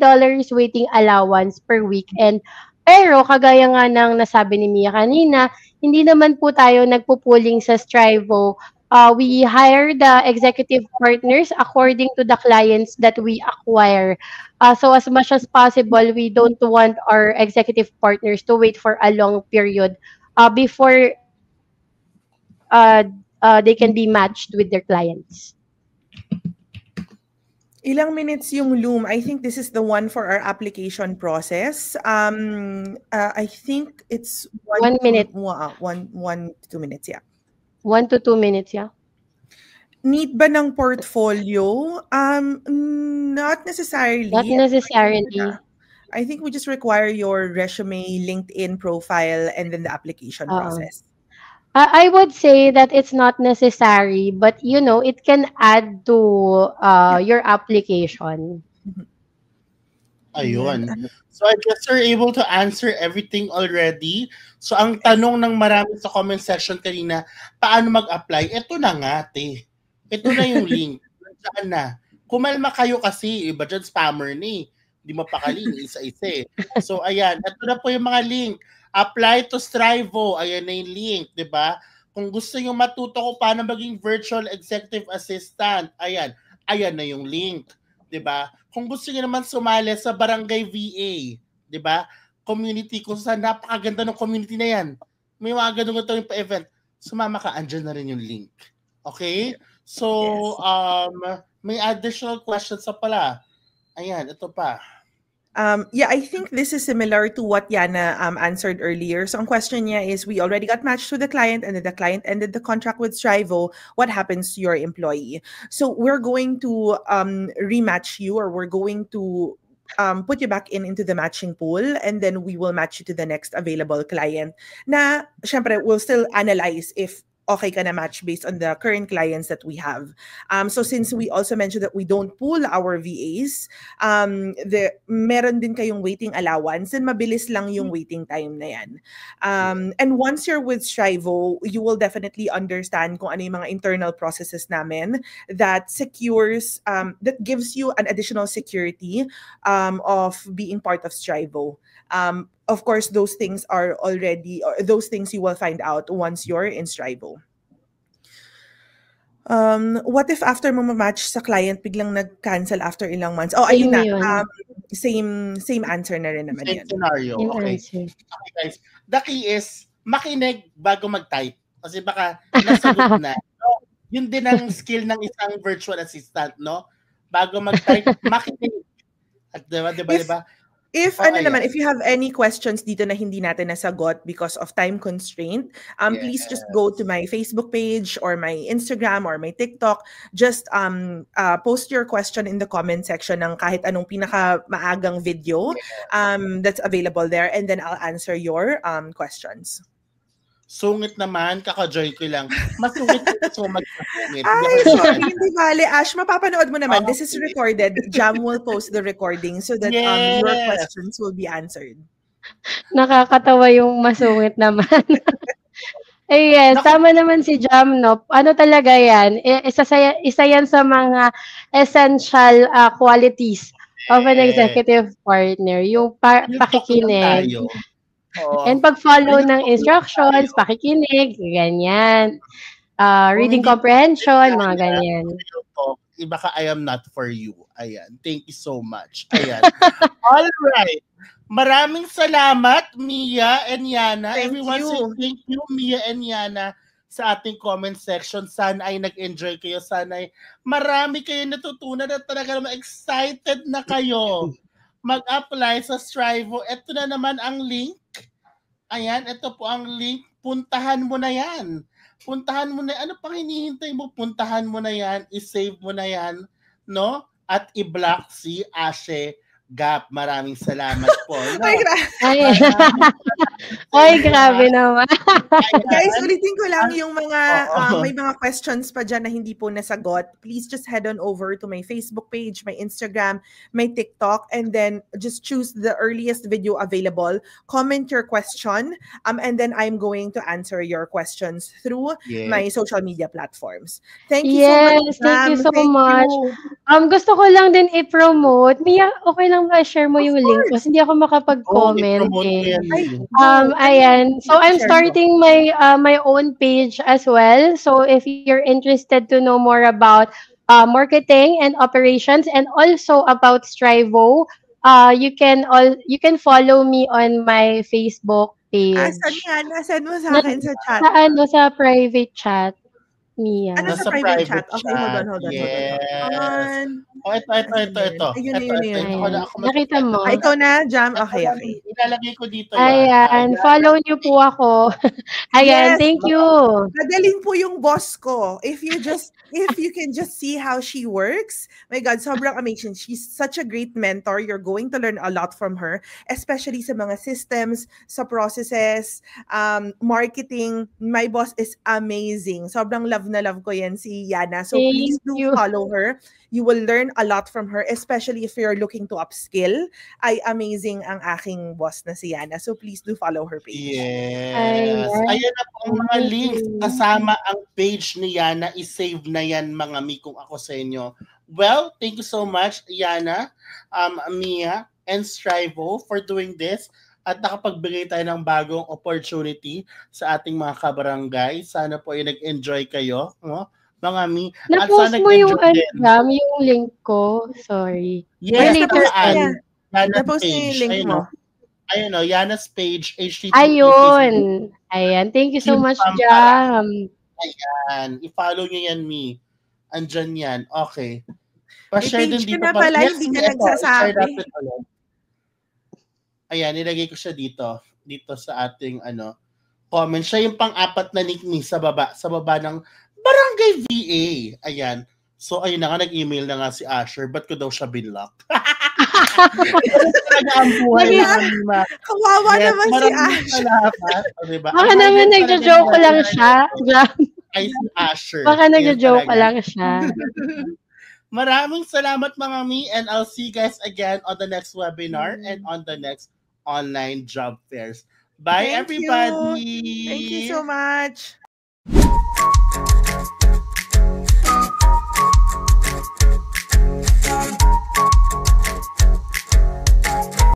waiting allowance per week. And Pero kagaya nga ng nasabi ni Mia kanina, hindi naman po tayo nagpupuling sa Strivo. We hire the executive partners according to the clients that we acquire. So as much as possible, we don't want our executive partners to wait for a long period before they can be matched with their clients. Ilang minutes yung Loom? I think this is the one for our application process. I think it's 1 minute. 1 to 2 minutes, yeah. 1 to 2 minutes, yeah. Need ba ng portfolio? Not necessarily. Not necessarily. I think we just require your resume, LinkedIn profile, and then the application process. I would say that it's not necessary, but it can add to your application. Ayun. So I guess you're able to answer everything already. So ang tanong ng marami sa comment section kanina, paano mag-apply? Ito na nga, te. Ito na yung link. Saan na? Kumalma kayo kasi, iba dyan spammer ni. Hindi mapakali, isa-isa eh. So ayan, ito na po yung mga link. Apply to Strivo. Ayan na yung link, di ba? Kung gusto nyo matuto ko paano maging virtual executive assistant, ayan na yung link, di ba? Kung gusto nyo naman sumali sa Barangay VA, di ba? Community, kung saan napakaganda ng community na yan. May mga ganun yung pa-event. Sumama ka, andyan na rin yung link. Okay? So, may additional questions sa pala. Ayan, ito pa. Yeah, I think this is similar to what Yana answered earlier. So ang question niya is, we already got matched to the client and then the client ended the contract with Strivo. What happens to your employee? So we're going to rematch you, or we're going to put you back into the matching pool, and then we will match you to the next available client. Na, syempre, we'll still analyze if okay ka na match based on the current clients that we have. So since we also mentioned that we don't pool our VAs, meron din kayong waiting allowance, and mabilis lang yung waiting time na yan. And once you're with Strivo, you will definitely understand kung ano yung mga internal processes namin that secures, that gives you an additional security of being part of Strivo. Of course, those things are already, or those things you will find out once you're in Strivo. What if after mo ma-match sa client, biglang nag-cancel after ilang months? Oh, ayun na. Same answer na rin naman yan. Same scenario. Okay. Okay, guys. The key is, makinig bago mag-type. Kasi baka nasagot na. So, yun din ang skill ng isang virtual assistant, no? Bago mag-type, makinig. At diba? If if you have any questions dito na hindi natin nasagot because of time constraint, please just go to my Facebook page or my Instagram or my TikTok. Just post your question in the comment section ng kahit anong pinaka maagang video that's available there, and then I'll answer your questions. Sungit naman, kaka-join ko lang. Masungit so mag-sungit. Ay, sorry, hindi bale. Ash, mapapanood mo naman. This is recorded. Jam will post the recording so that your questions will be answered. Nakakatawa yung masungit naman. Yes, tama naman si Jam, no? Ano talaga yan? Isa yan sa mga essential qualities of an executive partner. Yung pakikinig. And pag-follow ng instructions, pakikinig, ganyan. Reading comprehension, mga ganyan. Iba ka, I am not for you. Ayan. Thank you so much. Ayan. All right. Maraming salamat, Mia and Yana. Everyone say thank you, Mia and Yana, sa ating comment section. Sana ay nag-enjoy kayo. Sana ay marami kayo natutunan at talaga naman excited na kayo mag-apply sa Strivo. Ito na naman ang link. Ayan, ito po ang link. Puntahan mo na yan. Puntahan mo na. Ano pang hinihintay mo? Puntahan mo na yan. I-save mo na yan. No? At i-block si Ashe Gap. Maraming salamat po. No? Ay, grabe naman. Guys, ulitin ko lang yung mga, may mga questions pa dyan na hindi po nasagot. Please just head on over to my Facebook page, my Instagram, my TikTok, and then just choose the earliest video available. Comment your question, and then I'm going to answer your questions through my social media platforms. Thank you so much. Thank you so much. Gusto ko lang din i-promote. Mia, okay lang ba share mo Of yung link? course. Kasi hindi ako makapag-comment i-promote ko yan. Ay, Ayan. So I'm share mo. starting my own page as well. So if you're interested to know more about marketing and operations and also about Strivo, you can follow me on my Facebook page. Saan yan? Send mo sa akin sa chat. Sa private chat, Mia. Ano sa Nasa private private chat? Okay, hold chat. on. Yes. Oh, ito. Ayun. Ayan. Nakita mo? Ikaw na, Jam? Okay. Ilalagay ko dito Ayan. Follow niyo po ako. Ayan. Yes. Thank you. Magaling po yung boss ko. If you can just see how she works, my God, sobrang amazing. She's such a great mentor. You're going to learn a lot from her, especially sa mga systems, sa processes, marketing. My boss is amazing. Sobrang love na love ko yan si Yana. So please do follow her. You will learn a lot from her, especially if you're looking to upskill. Ay, amazing ang aking boss na si Yana. So please do follow her page. Yes. Ayan na po ang mga links. Kasama ang page ni Yana. I-save na yan mga mi kung ako sa inyo. Well, thank you so much, Yana, Mia, and Strivo for doing this. At nakapagbigay tayo ng bagong opportunity sa ating mga kabarangay. Sana po ay nag-enjoy kayo. No? Mga mi. At Na-post sana mo yung din. yung link ko. Sorry. Yes, Yana's page. yung link mo. Ayun o, Yana's page, HTTP. Ayun. Ayan. Thank you so much, Jam. Ayan. I-follow nyo yan, mi. Andyan yan. Okay. Pa-share din dito. Hindi ka nagsasabi. Ayan, nilagay ko siya dito. Dito sa ating comment. Siya yung pang-apat na link ni sa baba ng Barangay VA. Ayan. So, ayun na nga, nag-email na nga si Asher. Ba't ko daw siya binlock? Talaga ang buhay. Kawawa naman si Asher. Diba? Baka naman nagjo-joke lang siya. Ay, si Asher. Baka nagjo-joke lang siya. Maraming salamat mga mi, and I'll see you guys again on the next webinar and on the next online job fairs. Bye, everybody. Thank you so much.